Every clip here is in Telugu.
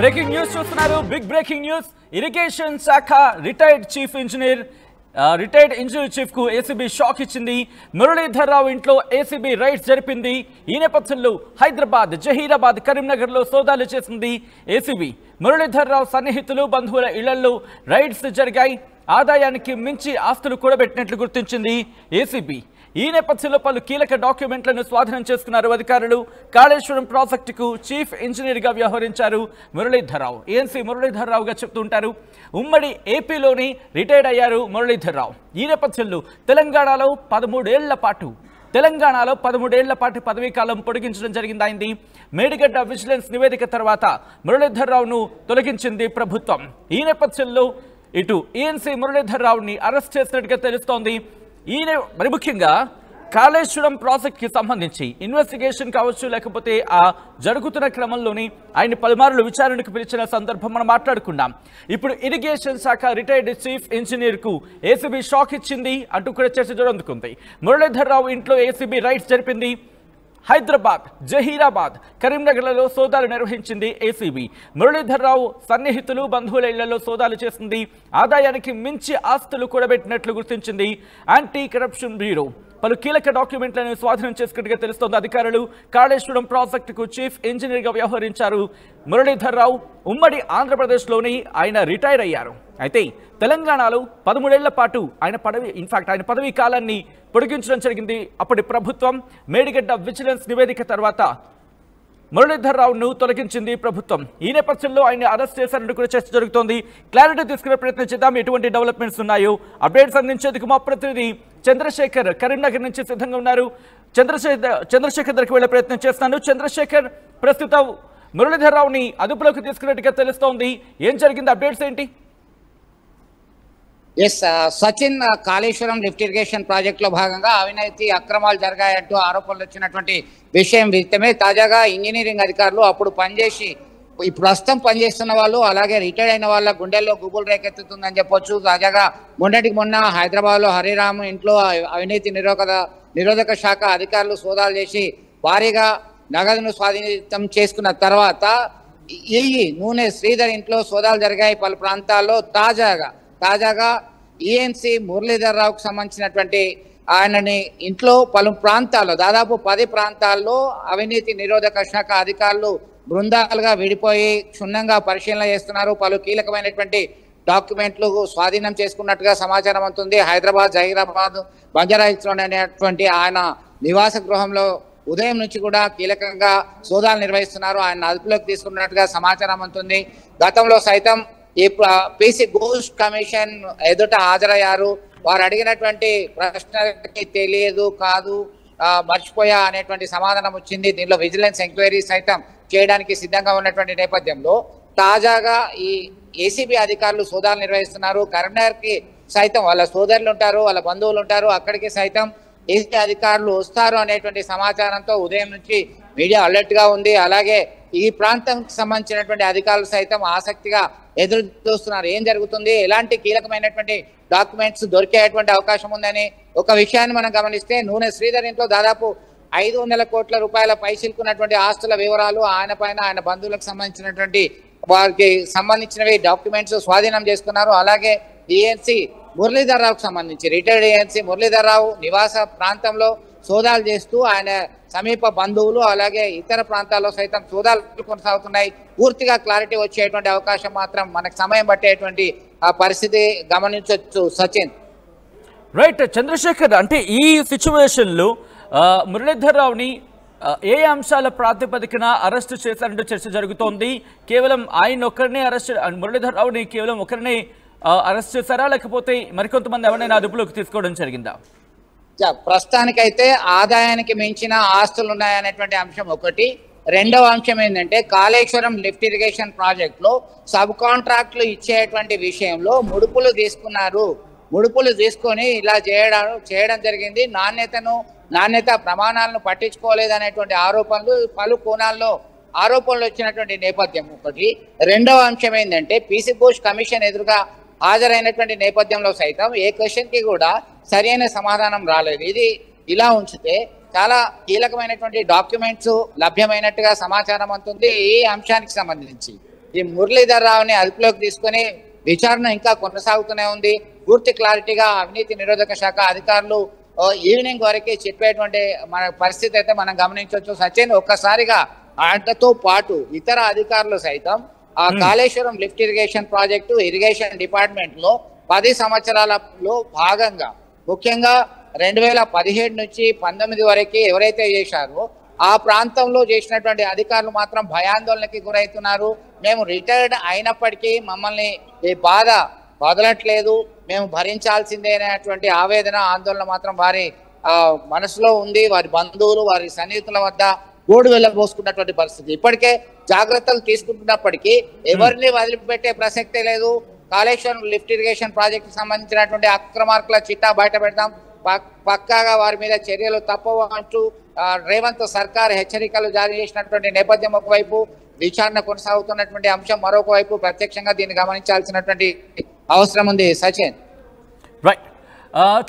బ్రేకింగ్ న్యూస్ చూస్తున్నారు. Big breaking news. ఇరిగేషన్ శాఖ రిటైర్డ్ ఇంజనీర్ చీఫ్ కు ఏసీబీ షాక్ ఇచ్చింది. మురళీధర్ రావు ఇంట్లో ఏసీబీ రైడ్స్ జరిపింది. ఈ నేపథ్యంలో హైదరాబాద్, జహీరాబాద్, కరీంనగర్ లో సోదాలు చేసింది ఏసీబీ. మురళీధర్ రావు సన్నిహితులు, బంధువుల ఇళ్లలో రైడ్స్ జరిగాయి. ఆదాయానికి మించి ఆస్తులు కూడబెట్టినట్లు గుర్తించింది ఏసీబీ. ఈ నేపథ్యంలో పలు కీలక డాక్యుమెంట్లను స్వాధీనం చేసుకున్నారు అధికారులు. కాళేశ్వరం ప్రాజెక్టుకు చీఫ్ ఇంజనీర్గా వ్యవహరించారు మురళీధర్ రావు. ఏఎన్సీ మురళీధర్ రావుగా చెప్తుంటారు. ఉమ్మడి ఏపీలోని రిటైర్డ్ అయ్యారు మురళీధర్ రావు. ఈ నేపథ్యంలో తెలంగాణలో 13 ఏళ్ల పాటు పదవీ కాలం పొడిగించడం జరిగింది. అయింది మేడిగడ్డ విజిలెన్స్ నివేదిక తర్వాత మురళీధర్ రావును తొలగించింది ప్రభుత్వం. ఈ నేపథ్యంలో ఇటు ఏఎన్సీ మురళీధర్ రావుని అరెస్ట్ చేసినట్టుగా తెలుస్తోంది. మరి ముఖ్యంగా కాళేశ్వరం ప్రాజెక్ట్కి సంబంధించి ఇన్వెస్టిగేషన్ కావచ్చు, లేకపోతే ఆ జరుగుతున్న క్రమంలోని ఆయన పలుమార్లు విచారణకు పిలిచిన సందర్భం మనం మాట్లాడుకున్నాం. ఇప్పుడు ఇరిగేషన్ శాఖ రిటైర్డ్ చీఫ్ ఇంజనీర్కు ఏసీబీ షాక్ ఇచ్చింది అంటూ కూడా చర్చ జరుగుతుంది. మురళీధర్ రావు ఇంట్లో ఏసీబీ రైడ్స్ జరిపింది. హైదరాబాద్, జహీరాబాద్, కరీంనగర్లలో సోదాలు నిర్వహించింది ఏసీబీ. మురళీధర్ రావు సన్నిహితులు, బంధువుల ఇళ్లలో సోదాలు చేసింది. ఆదాయానికి మించి ఆస్తులు కూడబెట్టినట్లు గుర్తించింది యాంటీ కరప్షన్ బ్యూరో. పలు కీలక డాక్యుమెంట్లను స్వాధీనం చేసుకున్నట్టుగా తెలుస్తోంది అధికారులు. కాళేశ్వరం ప్రాజెక్టుకు చీఫ్ ఇంజనీర్గా వ్యవహరించారు మురళీధర్ రావు. ఉమ్మడి ఆంధ్రప్రదేశ్లోని ఆయన రిటైర్ అయ్యారు. అయితే తెలంగాణలో 13 ఏళ్ల పాటు ఆయన పదవీ కాలాన్ని పొడిగించడం జరిగింది అప్పటి ప్రభుత్వం. మేడిగడ్డ విజిలెన్స్ నివేదిక తర్వాత మురళీధర్ రావును తొలగించింది ప్రభుత్వం. ఈ నేపథ్యంలో ఆయన అరెస్ట్ చేశారంటూ కూడా చర్చ జరుగుతోంది. క్లారిటీ తీసుకునే ప్రయత్నం చేద్దాం. ఎటువంటి డెవలప్మెంట్స్ ఉన్నాయో అప్డేట్స్ అందించేందుకు మా ప్రతినిధి చంద్రశేఖర్ కరీంనగర్ నుంచి సిద్ధంగా ఉన్నారు. చంద్రశేఖర్ దగ్గరికి వెళ్లే ప్రయత్నం చేస్తున్నాను. చంద్రశేఖర్, ప్రస్తుతం మురళీధర్ రావుని అదుపులోకి తీసుకున్నట్టుగా తెలుస్తోంది. ఏం జరిగింది? అప్డేట్స్ ఏంటి? Sachin, Kaleshwaram lift irrigation project లో భాగంగా అవినీతి అక్రమాలు జరిగాయంటూ ఆరోపణలు వచ్చినటువంటి విషయం విదితమే తాజాగా ఇంజనీరింగ్ అధికారులు అప్పుడు ప్రస్తుతం పనిచేస్తున్న వాళ్ళు, అలాగే రిటైర్డ్ అయిన వాళ్ళ గుండెల్లో గుబులు రేకెత్తుతుందని చెప్పొచ్చు. తాజాగా మొన్న హైదరాబాద్ లో హరిరామ్ ఇంట్లో అవినీతి నిరోధక శాఖ అధికారులు సోదాలు చేసి భారీగా నగదును స్వాధీనం చేసుకున్న తర్వాత ఈ నూనె శ్రీధర్ ఇంట్లో సోదాలు జరిగాయి పలు ప్రాంతాల్లో. తాజాగా ఈఎన్సీ మురళీధర్ రావుకు సంబంధించినటువంటి ఆయనని ఇంట్లో పలు ప్రాంతాల్లో, దాదాపు 10 ప్రాంతాల్లో అవినీతి నిరోధక శాఖ అధికారులు బృందాలుగా విడిపోయి క్షుణ్ణంగా పరిశీలన చేస్తున్నారు. పలు కీలకమైనటువంటి డాక్యుమెంట్లు స్వాధీనం చేసుకున్నట్టుగా సమాచారం అందుతుంది. హైదరాబాద్, జహీరాబాద్, బంజారాహిల్స్లోని అనేటువంటి ఆయన నివాస గృహంలో ఉదయం నుంచి కూడా కీలకంగా సోదాలు నిర్వహిస్తున్నారు. ఆయన అదుపులోకి తీసుకున్నట్టుగా సమాచారం అందుతుంది. గతంలో సైతం ఈ పీసీ ఘోష్ కమిషన్ ఎదుట హాజరయ్యారు. వారు అడిగినటువంటి ప్రశ్నకి తెలియదు, కాదు, మర్చిపోయా అనేటువంటి సమాధానం వచ్చింది. దీనిలో విజిలెన్స్ ఎంక్వైరీ సైతం చేయడానికి సిద్ధంగా ఉన్నటువంటి నేపథ్యంలో తాజాగా ఈ ఏసీబీ అధికారులు సోదాలు నిర్వహిస్తున్నారు. కరీంనగర్కి సైతం వాళ్ళ సోదరులు ఉంటారు, వాళ్ళ బంధువులు ఉంటారు, అక్కడికి సైతం ఏసీ అధికారులు వస్తారు అనేటువంటి సమాచారంతో ఉదయం నుంచి మీడియా అలర్ట్ గా ఉంది. అలాగే ఈ ప్రాంతానికి సంబంధించినటువంటి అధికారులు సైతం ఆసక్తిగా ఎదురు చూస్తున్నారు. ఏం జరుగుతుంది, ఎలాంటి కీలకమైనటువంటి డాక్యుమెంట్స్ దొరికేటువంటి అవకాశం ఉందని. ఒక విషయాన్ని మనం గమనిస్తే నూనె శ్రీధర్ ఇంట్లో దాదాపు 500 కోట్ల రూపాయల పైచిలుకున్నటువంటి ఆస్తుల వివరాలు, ఆయన పైన ఆయన బంధువులకు సంబంధించినటువంటి వారికి సంబంధించినవి డాక్యుమెంట్స్ స్వాధీనం చేసుకున్నారు. అలాగే ఏఎన్సీ మురళీధర్ రావుకు సంబంధించి రిటైర్డ్ ఏఎన్సీ మురళీధర్ రావు నివాస ప్రాంతంలో సోదాలు చేస్తూ ఆయన సమీప బంధువులు, అలాగే ఇతర ప్రాంతాల్లో సైతం సోదాలు కొనసాగుతున్నాయి. పూర్తిగా క్లారిటీ వచ్చేటువంటి అవకాశం మాత్రం మనకు సమయం పట్టేటువంటి ఆ పరిస్థితి గమనించవచ్చు. సచిన్, రైట్. చంద్రశేఖర్, అంటే ఈ సిచ్యువేషన్ లో మురళీధర్ రావుని ఏ అంశాల ప్రాతిపదికన అరెస్ట్ చేశారంటూ చర్చ జరుగుతోంది. కేవలం ఆయన ఒక్కరినే మురళీధర్ రావుని కేవలం ఒకరినే అరెస్ట్ చేశారా, లేకపోతే మరికొంతమంది ఎవరైనా అదుపులోకి తీసుకోవడం జరిగిందా? ప్రస్తుతానికైతే ఆదాయానికి మించిన ఆస్తులు ఉన్నాయనేటువంటి అంశం ఒకటి. రెండవ అంశం ఏంటంటే కాళేశ్వరం లిఫ్ట్ ఇరిగేషన్ ప్రాజెక్ట్ లో సబ్ కాంట్రాక్ట్లు ఇచ్చేటువంటి విషయంలో ముడుపులు తీసుకొని ఇలా చేయడం జరిగింది. నాణ్యత ప్రమాణాలను పట్టించుకోలేదనేటువంటి ఆరోపణలు పలు కోణాల్లో వచ్చినటువంటి నేపథ్యం ఒకటి. రెండవ అంశం ఏంటంటే పీసీ ఘోష్ కమిషన్ ఎదురుగా హాజరైనటువంటి నేపథ్యంలో సైతం ఏ క్వశ్చన్ కి కూడా సరైన సమాధానం రాలేదు. ఇది ఇలా ఉంచితే చాలా కీలకమైనటువంటి డాక్యుమెంట్స్ లభ్యమైనట్టుగా సమాచారం అందుతుంది ఈ అంశానికి సంబంధించి. ఈ మురళీధర్ రావుని అదుపులోకి తీసుకొని విచారణ ఇంకా కొనసాగుతూనే ఉంది. పూర్తి క్లారిటీగా అవినీతి నిరోధక శాఖ అధికారులు ఈవినింగ్ వరకే చెప్పేటువంటి మన పరిస్థితి అయితే మనం గమనించవచ్చు. సచిన్, ఒక్కసారిగా ఆయనతో పాటు ఇతర అధికారులు సైతం ఆ Kaleshwaram lift irrigation project irrigation department లో 10 సంవత్సరాలలో భాగంగా ముఖ్యంగా 2017 నుంచి 19 వరకు ఎవరైతే చేశారో ఆ ప్రాంతంలో చేసినటువంటి అధికారులు మాత్రం భయాందోళనకి గురవుతున్నారు. మేము రిటైర్డ్ అయినప్పటికీ మమ్మల్ని ఈ బాధ వదలట్లేదు, మేము భరించాల్సిందే అనేటువంటి ఆవేదన ఆందోళన మాత్రం వారి మనసులో ఉంది. వారి బంధువులు వారి సన్నిహితుల వద్ద గోడు వెళ్ళబోసుకున్నటువంటి పరిస్థితి. ఇప్పటికే జాగ్రత్తలు తీసుకుంటున్నప్పటికీ ఎవరిని వదిలిపెట్టే ప్రసక్తే లేదు. కాళేశ్వరం లిఫ్ట్ ఇరిగేషన్ ప్రాజెక్టు సంబంధించినటువంటి అక్రమార్కుల చిట్టా బయట పెడతాం, పక్కాగా వారి మీద చర్యలు తప్పవు అంటూ రేవంత్ సర్కార్ హెచ్చరికలు జారీ చేసినటువంటి నేపథ్యం ఒకవైపు, విచారణ కొనసాగుతున్నటువంటి అంశం మరొక వైపు ప్రత్యక్షంగా దీన్ని గమనించాల్సినటువంటి అవసరం ఉంది. సచిన్, రైట్.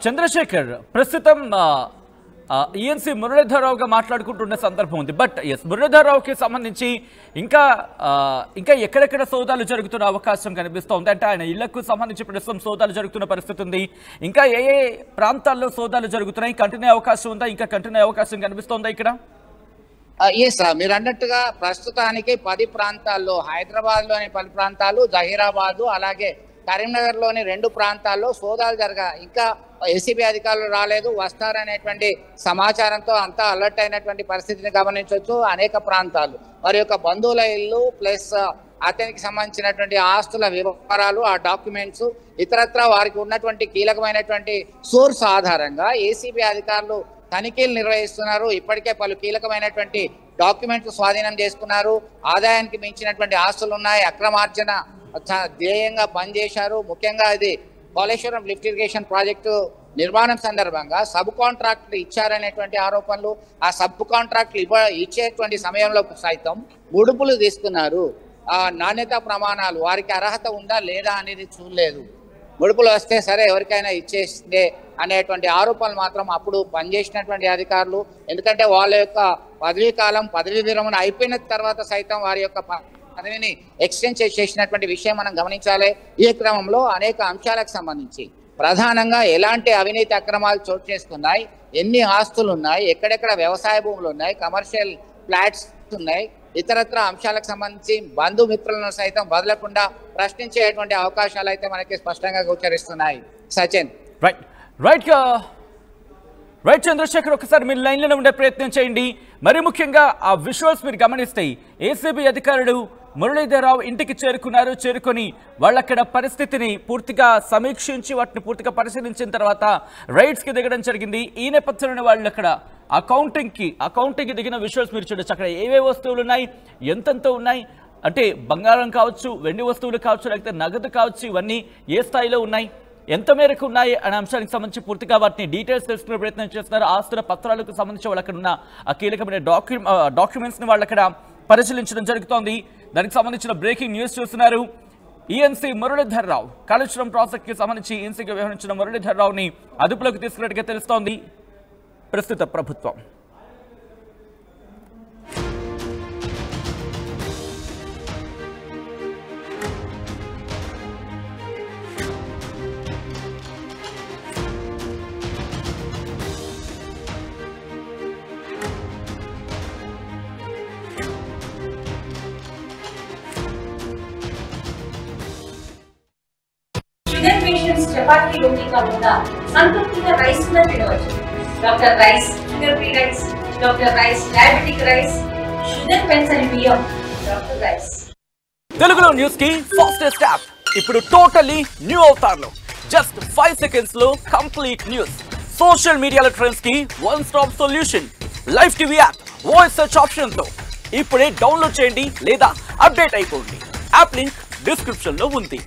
చంద్రశేఖర్, ప్రస్తుతం ఈఎన్సీ మురళీధర్ రావుగా మాట్లాడుకుంటున్న సందర్భం ఉంది. బట్ ఎస్, మురళీధర్ రావుకి సంబంధించి ఇంకా ఎక్కడెక్కడ సోదాలు జరుగుతున్న అవకాశం కనిపిస్తోంది. అంటే ఆయన ఇళ్లకు సంబంధించి ప్రస్తుతం సోదాలు జరుగుతున్న పరిస్థితి ఉంది. ఇంకా ఏ ప్రాంతాల్లో సోదాలు జరుగుతున్నాయి? కంటిన్యూ అవకాశం ఉందా? ఇంకా కంటిన్యూ అవకాశం కనిపిస్తోందా ఇక్కడ? ఎస్, మీరు అన్నట్టుగా ప్రస్తుతానికి 10 ప్రాంతాల్లో, హైదరాబాద్ లోని 10 ప్రాంతాలు, జహీరాబాద్ అలాగే కరీంనగర్ లోని 2 ప్రాంతాల్లో సోదాలు జరగాలి. ఇంకా ఏసీబీ అధికారులు రాలేదు, వస్తారనేటువంటి సమాచారంతో అంతా అలర్ట్ అయినటువంటి పరిస్థితిని గమనించవచ్చు. అనేక ప్రాంతాలు వారి యొక్క బంధువుల ఇల్లు ప్లస్ అతనికి సంబంధించినటువంటి ఆస్తుల వివరాలు, ఆ డాక్యుమెంట్స్, ఇతరత్ర వారికి ఉన్నటువంటి కీలకమైనటువంటి సోర్స్ ఆధారంగా ఏసీబీ అధికారులు తనిఖీలు నిర్వహిస్తున్నారు. ఇప్పటికే పలు కీలకమైనటువంటి డాక్యుమెంట్స్ స్వాధీనం చేసుకున్నారు. ఆదాయానికి మించినటువంటి ఆస్తులు ఉన్నాయి, అక్రమార్జన ధ్యేయంగా పనిచేశారు. ముఖ్యంగా ఇది కాళేశ్వరం లిఫ్ట్ ఇరిగేషన్ ప్రాజెక్టు నిర్మాణం సందర్భంగా సబ్ కాంట్రాక్టులు ఇచ్చారనేటువంటి ఆరోపణలు, ఆ సబ్ కాంట్రాక్టులు ఇచ్చేటువంటి సమయంలో సైతం ముడుపులు తీసుకున్నారు. ఆ నాణ్యత ప్రమాణాలు వారికి అర్హత ఉందా లేదా అనేది చూడలేదు. ముడుపులు వస్తే సరే ఎవరికైనా ఇచ్చేసిందే అనేటువంటి ఆరోపణలు మాత్రం అప్పుడు పనిచేసినటువంటి అధికారులు, ఎందుకంటే వాళ్ళ యొక్క పదవీ కాలం, పదవీ విరమణ అయిపోయిన తర్వాత సైతం వారి యొక్క పదవిని ఎక్స్టెండ్ చేసినటువంటి విషయం మనం గమనించాలి. ఈ క్రమంలో అనేక అంశాలకు సంబంధించి ప్రధానంగా ఎలాంటి అవినీతి అక్రమాలు చోటు చేసుకున్నాయి, ఎన్ని ఆస్తులు ఉన్నాయి, ఎక్కడెక్కడ వ్యవసాయ భూములు ఉన్నాయి, కమర్షియల్ ఫ్లాట్స్ ఉన్నాయి, ఇతరత్ర అంశాలకు సంబంధించి బంధుమిత్రులను సైతం వదలకుండా ప్రశ్నించేటువంటి అవకాశాలు అయితే మనకి స్పష్టంగా గోచరిస్తున్నాయి. సచిన్, రైట్ చంద్రశేఖర్, ఒకసారి మీరు లైన్లోనే ఉండే ప్రయత్నం చేయండి. మరి ముఖ్యంగా ఆ విజువల్స్ మీరు గమనిస్తాయి. ఏసీబీ అధికారులు మురళీధర్ రావు ఇంటికి చేరుకొని వాళ్ళక్కడ పరిస్థితిని పూర్తిగా సమీక్షించి వాటిని పూర్తిగా పరిశీలించిన తర్వాత రైడ్స్కి దిగడం జరిగింది. ఈ నేపథ్యంలోనే వాళ్ళు అక్కడ అకౌంటింగ్కి దిగిన విజువల్స్ మీరు చూడొచ్చు. అక్కడ ఏవే వస్తువులు ఉన్నాయి, ఎంతెంత ఉన్నాయి, అంటే బంగారం కావచ్చు, వెండి వస్తువులు కావచ్చు, లేకపోతే నగదు కావచ్చు, ఇవన్నీ ఏ స్థాయిలో ఉన్నాయి, ఎంత మేరకు ఉన్నాయి అనే అంశానికి సంబంధించి పూర్తిగా వాటిని డీటెయిల్స్ తెలుసుకునే ప్రయత్నం చేస్తున్నారు. ఆస్తుల పత్రాలకు సంబంధించి వాళ్ళు అక్కడ ఉన్న ఆ కీలకమైన డాక్యుమెంట్స్ని వాళ్ళు అక్కడ పరిశీలించడం జరుగుతోంది. దానికి సంబంధించిన బ్రేకింగ్ న్యూస్ చూస్తున్నారు. ఈఎన్సీ మురళీధర్ రావు కాళేశ్వరం ప్రాజెక్టుకి సంబంధించి ఈఎన్సీగా వ్యవహరించిన మురళీధర్ రావుని అదుపులోకి తీసుకున్నట్టుగా తెలుస్తోంది ప్రస్తుత ప్రభుత్వం. షుగర్ పేషెంట్స్ చపాతీ రోటీ కాకుండా సంతృప్తిగా రైస్ కూడా తినవచ్చు. Doctor rice, sugar free rice, doctor rice, diabetic rice, sugar పెన్సల్ బియ్యం, డాక్టర్ రైస్. తెలుగులో న్యూస్ కి ఫాస్టెస్ట్ యాప్ ఇప్పుడు టోటలీ న్యూ అవతార్లో జస్ట్ 5 seconds లో కంప్లీట్ న్యూస్. సోషల్ మీడియాలో ట్రెండ్స్ కి one stop solution. Live TV app voice search option తో ఇప్పుడే డౌన్లోడ్ చేయండి లేదా అప్డేట్ అయిపోండి. యాప్ లింక్ డిస్క్రిప్షన్ లో ఉంది.